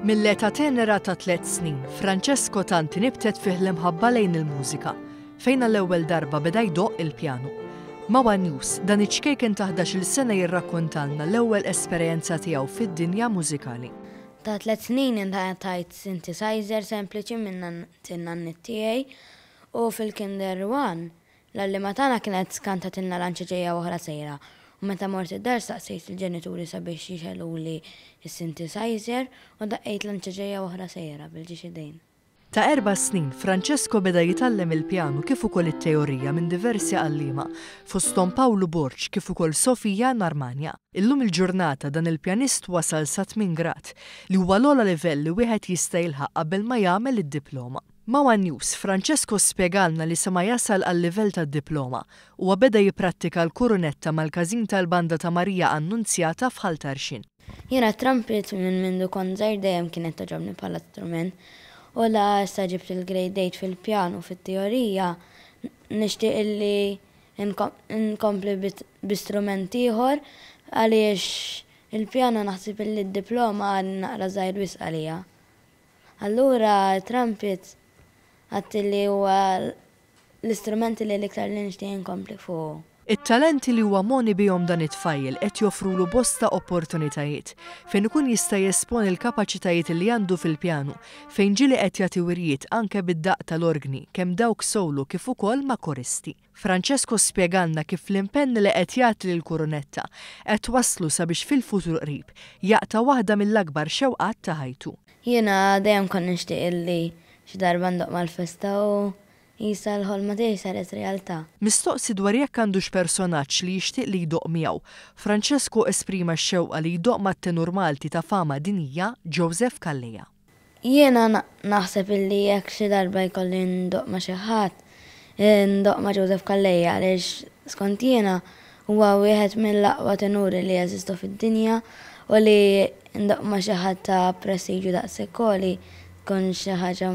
Mill-età tenera ta' 3 snin, Francesco Tanti nibtet fih l-imħabba lejn il-mużika, fejn l-ewwel darba beda jdoq il-pjanu. Mawa News dan iċkejken ta' 11-il sena jirrakkontalna l-ewwel esperjenza tiegħu fid-dinja mużikali. Ta' 3 snin tajt synthesizer sempliċi minn tin-nanni tiegħi u fil-kinder 1 l-allima tagħna kienet skantatilna lanċeġejja oħra sejra. U meta mort id-dar staqsejt il-ġenituri sabiex jixeluli il-synthesizer u daqqejt lanċeġejja oħra sejra bil-ġiex idejn. Ta' 4 snin, Francesco beda jitallem il-pjanu kif ukoll it-teorija minn diversi għallima, fosthom Paolo Borġ kif ukoll Sofija Narmanja. Illum il-ġurnata dan il-pjanist wasal sa 8 grad li huwa l-ogħla livell li wieħed jista' jilħaq qabel ma jagħmel id-diploma. Mawa News, Francesco spjegalna li sa ma jasal għal-livell tad-diploma u beda jipprattika l-kurunetta mal-każin tal-banda ta' Marija Annunzjata f'Ħaltarxin. Jiena trumpet minn mindu kont żgħir dejjem kienet toġobni bħala strument u la issa ġibt il-grade 8 fil-pjanu fit-teorija nixtieq illi nkompli b'istrument ieħor għaliex il-pjanu naħseb illi d-diploma naqra żgħir wisq għalija. Allura trumpet għattilli huwa l-istrumenti li l-iktar li nixtieq inkompli fuq. It-talenti li huwa moni bihom dan it-tfajjel qed joffrulu bosta opportunitajiet fejn ikun jista' jesponi l-kapaċitajiet li għandu fil-pjanu fejn ġieli qed jagħti wirjiet anke bid-daqq tal-orgni kemm dawk solo kif ukoll ma' koristi. Francesco spjegalna kif l-impenn li qed jagħti lill-kurunetta qed waslu sabiex fil-futur qrib jaqta' waħda mill-akbar xewqat ta' ħajtu. Jiena dejjem kont nixtieq illi xi darba ndoq mal-festa u jisa l-ħolma tiegħi saret realtà. Mistoqsi dwar jekk għandux personaġġ li jixtieq li jdoq miegħu, Francesco esprima x-xewqa li jdoq mat-tenur Malti ta' fama dinija Joseph Calleja. Jiena naħseb illi jekk xi darba jkolli ndoq ma' xi ħadd, ndoq ma' Joseph Calleja għaliex skont jiena huwa wieħed mill-aqwa tenuri li jeżistu fid-dinja u li ndoq ma' xi ħadd ta' prestiġju daqshekk li tkun xi ħaġa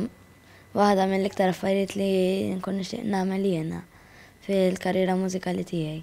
waħda mill-iktar affarijiet li nkun nixtieq nagħmel jiena fil-karriera mużikali tiegħi.